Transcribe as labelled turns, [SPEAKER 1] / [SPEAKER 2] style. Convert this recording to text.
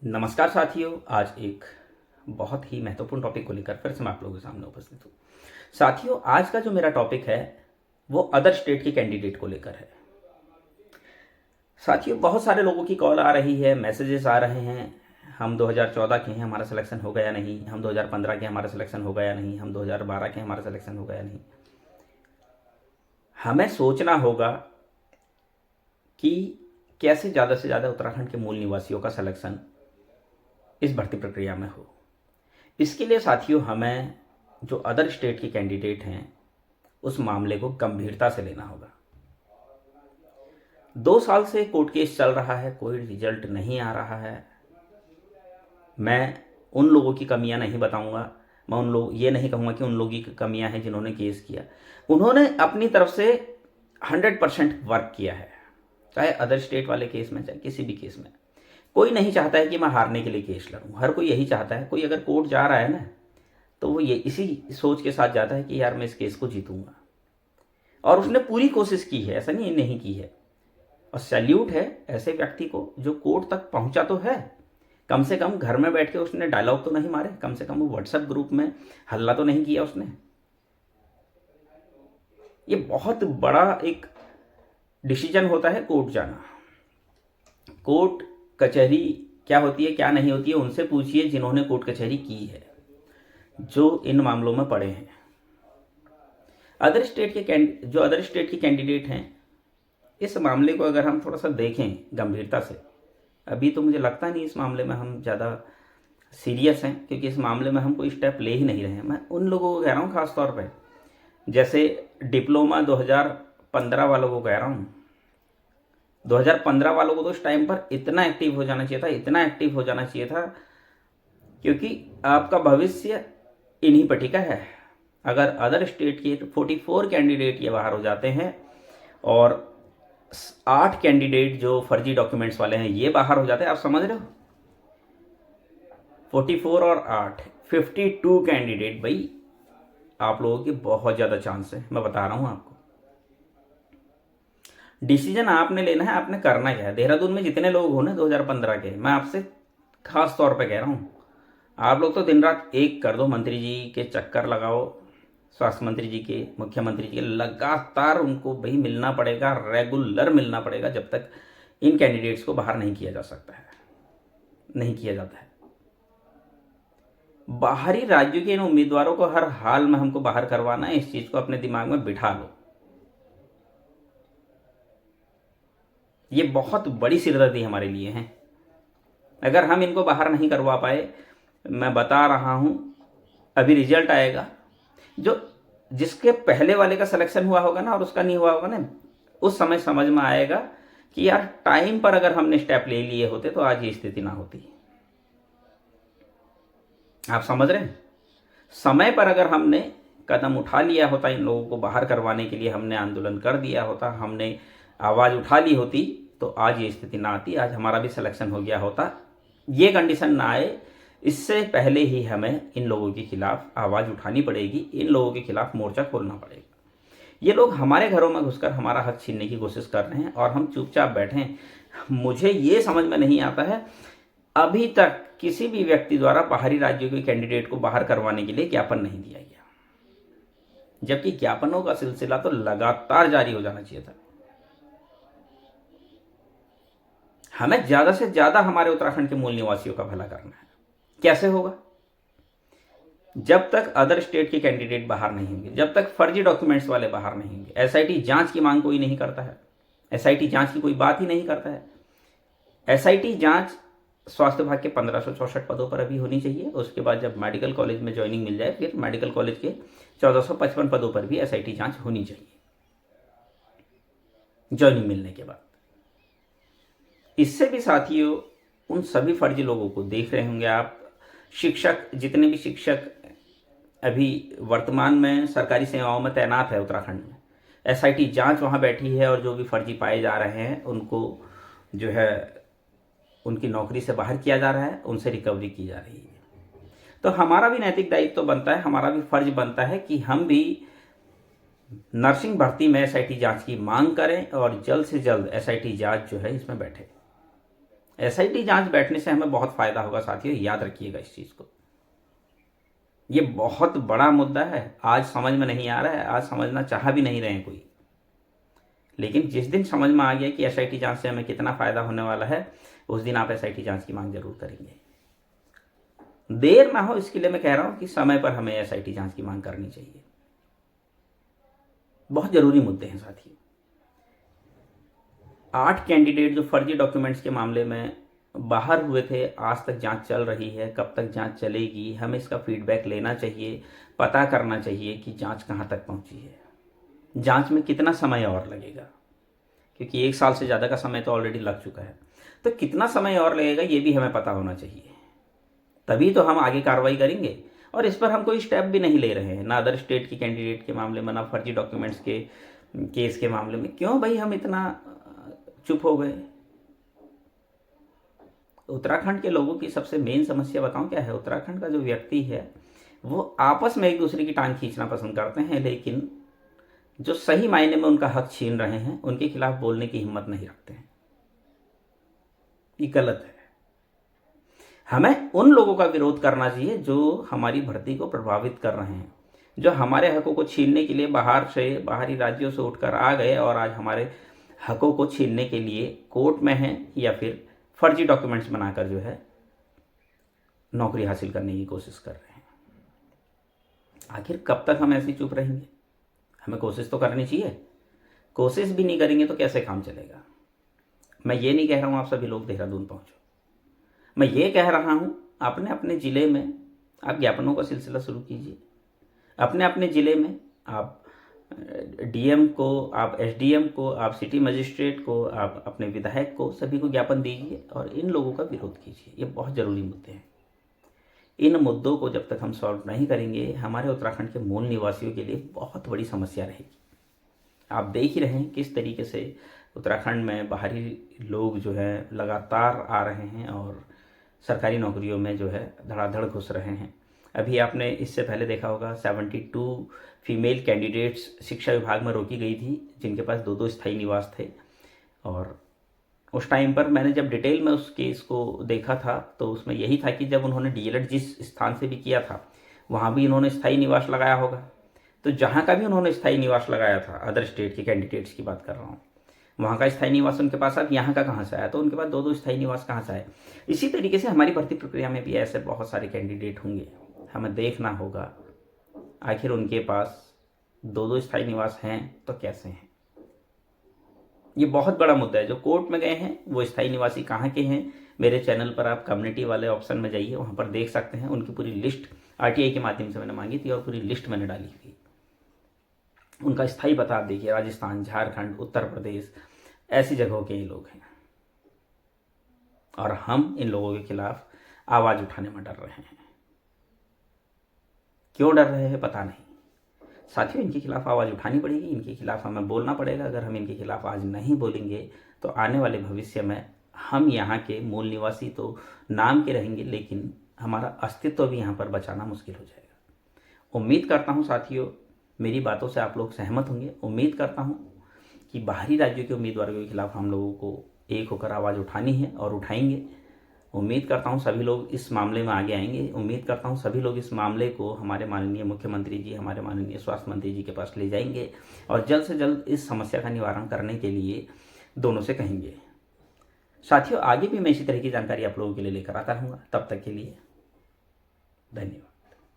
[SPEAKER 1] नमस्कार साथियों, आज एक बहुत ही महत्वपूर्ण टॉपिक को लेकर फिर से मैं आप लोगों के सामने उपस्थित हूँ। साथियों, आज का जो मेरा टॉपिक है वो अदर स्टेट के कैंडिडेट को लेकर है। साथियों, बहुत सारे लोगों की कॉल आ रही है, मैसेजेस आ रहे हैं। हम 2014 के हैं, हमारा सिलेक्शन हो गया नहीं। हम 2015 के, हमारा सिलेक्शन हो गया नहीं। हम 2012 के, हमारा सिलेक्शन हो गया नहीं। हमें सोचना होगा कि कैसे ज़्यादा से ज़्यादा उत्तराखंड के मूल निवासियों का सिलेक्शन इस भर्ती प्रक्रिया में हो। इसके लिए साथियों, हमें जो अदर स्टेट के कैंडिडेट हैं उस मामले को गंभीरता से लेना होगा। 2 साल से कोर्ट केस चल रहा है, कोई रिजल्ट नहीं आ रहा है। मैं उन लोगों की कमियां नहीं बताऊंगा। मैं ये नहीं कहूंगा कि उन लोगों की कमियां हैं जिन्होंने केस किया। उन्होंने अपनी तरफ से 100% वर्क किया है, चाहे अदर स्टेट वाले केस में, चाहे किसी भी केस में। कोई नहीं चाहता है कि मैं हारने के लिए केस लड़ूं। हर कोई यही चाहता है। कोई अगर कोर्ट जा रहा है ना, तो वो ये इसी सोच के साथ जाता है कि यार मैं इस केस को जीतूंगा। और उसने पूरी कोशिश की है, ऐसा नहीं की है। और सैल्यूट है ऐसे व्यक्ति को जो कोर्ट तक पहुंचा तो है। कम से कम घर में बैठ के उसने डायलॉग तो नहीं मारे, कम से कम वो व्हाट्सएप ग्रुप में हल्ला तो नहीं किया उसने। ये बहुत बड़ा एक डिसीजन होता है कोर्ट जाना। कोर्ट कचहरी क्या होती है, क्या नहीं होती है, उनसे पूछिए जिन्होंने कोर्ट कचहरी की है, जो इन मामलों में पड़े हैं। अदर स्टेट के कैंडिडेट हैं, इस मामले को अगर हम थोड़ा सा देखें गंभीरता से, अभी तो मुझे लगता नहीं इस मामले में हम ज़्यादा सीरियस हैं, क्योंकि इस मामले में हम कोई स्टेप ले ही नहीं रहे हैं। मैं उन लोगों को कह रहा हूँ खास तौर पे, जैसे डिप्लोमा 2015 वालों को कह रहा हूँ। 2015 वालों को तो उस टाइम पर इतना एक्टिव हो जाना चाहिए था, इतना एक्टिव हो जाना चाहिए था, क्योंकि आपका भविष्य इन्हीं पर टिका है। अगर अदर स्टेट के 44 कैंडिडेट ये बाहर हो जाते हैं और 8 कैंडिडेट जो फर्जी डॉक्यूमेंट्स वाले हैं ये बाहर हो जाते हैं, आप समझ रहे हो? 44 और 8, 52 कैंडिडेट। भाई, आप लोगों के बहुत ज़्यादा चांस है, मैं बता रहा हूँ आपको। डिसीजन आपने लेना है, आपने करना क्या है। देहरादून में जितने लोग हो ना 2015 के, मैं आपसे खास तौर पे कह रहा हूँ, आप लोग तो दिन रात एक कर दो। मंत्री जी के चक्कर लगाओ, स्वास्थ्य मंत्री जी के, मुख्यमंत्री जी के, लगातार उनको भाई मिलना पड़ेगा, रेगुलर मिलना पड़ेगा, जब तक इन कैंडिडेट्स को बाहर नहीं किया जा सकता है, नहीं किया जाता है। बाहरी राज्यों के इन उम्मीदवारों को हर हाल में हमको बाहर करवाना है, इस चीज को अपने दिमाग में बिठा लो। ये बहुत बड़ी सिरदर्दी हमारे लिए है। अगर हम इनको बाहर नहीं करवा पाए, मैं बता रहा हूं, अभी रिजल्ट आएगा, जो जिसके पहले वाले का सिलेक्शन हुआ होगा ना और उसका नहीं हुआ होगा ना, उस समय समझ में आएगा कि यार टाइम पर अगर हमने स्टेप ले लिए होते तो आज ये स्थिति ना होती। आप समझ रहे हैं? समय पर अगर हमने कदम उठा लिया होता, इन लोगों को बाहर करवाने के लिए हमने आंदोलन कर दिया होता, हमने आवाज़ उठा ली होती, तो आज ये स्थिति ना आती, आज हमारा भी सिलेक्शन हो गया होता। ये कंडीशन ना आए, इससे पहले ही हमें इन लोगों के खिलाफ आवाज़ उठानी पड़ेगी, इन लोगों के खिलाफ मोर्चा खोलना पड़ेगा। ये लोग हमारे घरों में घुसकर हमारा हक छीनने की कोशिश कर रहे हैं और हम चुपचाप बैठे हैं। मुझे ये समझ में नहीं आता है, अभी तक किसी भी व्यक्ति द्वारा बाहरी राज्यों के कैंडिडेट को बाहर करवाने के लिए ज्ञापन नहीं दिया गया, जबकि ज्ञापनों का सिलसिला तो लगातार जारी हो जाना चाहिए था। हमें ज्यादा से ज्यादा हमारे उत्तराखंड के मूल निवासियों का भला करना है। कैसे होगा? जब तक अदर स्टेट के कैंडिडेट बाहर नहीं होंगे, जब तक फर्जी डॉक्यूमेंट्स वाले बाहर नहीं होंगे। एसआईटी जांच की मांग कोई नहीं करता है, एसआईटी जांच की कोई बात ही नहीं करता है। एसआईटी जांच स्वास्थ्य विभाग के 1564 पदों पर अभी होनी चाहिए। उसके बाद जब मेडिकल कॉलेज में ज्वाइनिंग मिल जाए, फिर मेडिकल कॉलेज के 1455 पदों पर भी एसआईटी जांच होनी चाहिए ज्वाइनिंग मिलने के बाद। इससे भी साथियों, उन सभी फर्जी लोगों को देख रहे होंगे आप, शिक्षक, जितने भी शिक्षक अभी वर्तमान में सरकारी सेवाओं में तैनात है उत्तराखंड में, एसआईटी जांच वहां बैठी है और जो भी फर्जी पाए जा रहे हैं उनको जो है उनकी नौकरी से बाहर किया जा रहा है, उनसे रिकवरी की जा रही है। तो हमारा भी नैतिक दायित्व तो बनता है, हमारा भी फर्ज बनता है कि हम भी नर्सिंग भर्ती में एसआईटी जांच की मांग करें और जल्द से जल्द एसआईटी जांच जो है इसमें बैठे। एसआईटी जांच बैठने से हमें बहुत फायदा होगा साथियों, याद रखिएगा इस चीज को। ये बहुत बड़ा मुद्दा है, आज समझ में नहीं आ रहा है, आज समझना चाह भी नहीं रहे हैं कोई, लेकिन जिस दिन समझ में आ गया कि एसआईटी जांच से हमें कितना फायदा होने वाला है, उस दिन आप एसआईटी जांच की मांग जरूर करेंगे। देर ना हो इसके लिए मैं कह रहा हूं कि समय पर हमें एसआईटी जांच की मांग करनी चाहिए। बहुत जरूरी मुद्दे हैं साथियों। 8 कैंडिडेट जो फर्जी डॉक्यूमेंट्स के मामले में बाहर हुए थे, आज तक जांच चल रही है, कब तक जांच चलेगी, हमें इसका फीडबैक लेना चाहिए, पता करना चाहिए कि जांच कहां तक पहुंची है, जांच में कितना समय और लगेगा, क्योंकि 1 साल से ज़्यादा का समय तो ऑलरेडी लग चुका है, तो कितना समय और लगेगा ये भी हमें पता होना चाहिए, तभी तो हम आगे कार्रवाई करेंगे। और इस पर हम कोई स्टेप भी नहीं ले रहे हैं, ना अदर स्टेट की कैंडिडेट के मामले में, ना फर्जी डॉक्यूमेंट्स के केस के मामले में। क्यों भाई हम इतना चुप हो गए? उत्तराखंड के लोगों की सबसे मेन समस्या बताऊं क्या है? उत्तराखंड का जो व्यक्ति है वो आपस में एक दूसरे की टांग खींचना पसंद करते हैं, लेकिन जो सही मायने में उनका हक छीन रहे हैं उनके खिलाफ बोलने की हिम्मत नहीं रखते हैं। ये गलत है। हमें उन लोगों का विरोध करना चाहिए जो हमारी भर्ती को प्रभावित कर रहे हैं, जो हमारे हकों को छीनने के लिए बाहरी राज्यों से उठकर आ गए और आज हमारे हकों को छीनने के लिए कोर्ट में हैं, या फिर फर्जी डॉक्यूमेंट्स बनाकर जो है नौकरी हासिल करने की कोशिश कर रहे हैं। आखिर कब तक हम ऐसे ही चुप रहेंगे? हमें कोशिश तो करनी चाहिए। कोशिश भी नहीं करेंगे तो कैसे काम चलेगा? मैं ये नहीं कह रहा हूं आप सभी लोग देहरादून पहुंचो, मैं ये कह रहा हूं अपने अपने ज़िले में आप ज्ञापनों का सिलसिला शुरू कीजिए। अपने अपने ज़िले में आप डीएम को, आप एसडीएम को, आप सिटी मजिस्ट्रेट को, आप अपने विधायक को, सभी को ज्ञापन दीजिए और इन लोगों का विरोध कीजिए। ये बहुत ज़रूरी मुद्दे हैं। इन मुद्दों को जब तक हम सॉल्व नहीं करेंगे, हमारे उत्तराखंड के मूल निवासियों के लिए बहुत बड़ी समस्या रहेगी। आप देख ही रहे हैं किस तरीके से उत्तराखंड में बाहरी लोग जो है लगातार आ रहे हैं और सरकारी नौकरियों में जो है धड़ाधड़ घुस रहे हैं। अभी आपने इससे पहले देखा होगा 72 फीमेल कैंडिडेट्स शिक्षा विभाग में रोकी गई थी, जिनके पास 2-2 स्थायी निवास थे। और उस टाइम पर मैंने जब डिटेल में उस केस को देखा था तो उसमें यही था कि जब उन्होंने डीएलएड जिस स्थान से भी किया था वहाँ भी इन्होंने स्थायी निवास लगाया होगा। तो जहाँ का भी उन्होंने स्थायी निवास लगाया था, अदर स्टेट के कैंडिडेट्स की बात कर रहा हूँ, वहाँ का स्थायी निवास उनके पास, अब यहाँ का कहाँ से आया? तो उनके पास 2-2 स्थायी निवास कहाँ से आए? इसी तरीके से हमारी भर्ती प्रक्रिया में भी ऐसे बहुत सारे कैंडिडेट होंगे। हमें देखना होगा आखिर उनके पास 2-2 स्थायी निवास हैं तो कैसे हैं। ये बहुत बड़ा मुद्दा है। जो कोर्ट में गए हैं वो स्थायी निवासी कहाँ के हैं? मेरे चैनल पर आप कम्युनिटी वाले ऑप्शन में जाइए, वहाँ पर देख सकते हैं। उनकी पूरी लिस्ट आरटीआई के माध्यम से मैंने मांगी थी और पूरी लिस्ट मैंने डाली थी। उनका स्थायी पता आप देखिए, राजस्थान, झारखंड, उत्तर प्रदेश, ऐसी जगहों के ये लोग हैं। और हम इन लोगों के खिलाफ आवाज़ उठाने में डर रहे हैं। क्यों डर रहे हैं पता नहीं। साथियों, इनके खिलाफ आवाज़ उठानी पड़ेगी, इनके खिलाफ हमें बोलना पड़ेगा। अगर हम इनके खिलाफ आज नहीं बोलेंगे तो आने वाले भविष्य में हम यहाँ के मूल निवासी तो नाम के रहेंगे, लेकिन हमारा अस्तित्व भी यहाँ पर बचाना मुश्किल हो जाएगा। उम्मीद करता हूँ साथियों मेरी बातों से आप लोग सहमत होंगे। उम्मीद करता हूँ कि बाहरी राज्यों के उम्मीदवारों के खिलाफ हम लोगों को एक होकर आवाज़ उठानी है और उठाएंगे। उम्मीद करता हूँ सभी लोग इस मामले में आगे आएंगे। उम्मीद करता हूँ सभी लोग इस मामले को हमारे माननीय मुख्यमंत्री जी, हमारे माननीय स्वास्थ्य मंत्री जी के पास ले जाएंगे और जल्द से जल्द इस समस्या का निवारण करने के लिए दोनों से कहेंगे। साथियों, आगे भी मैं इसी तरह की जानकारी आप लोगों के लिए लेकर आता रहूँगा। तब तक के लिए धन्यवाद।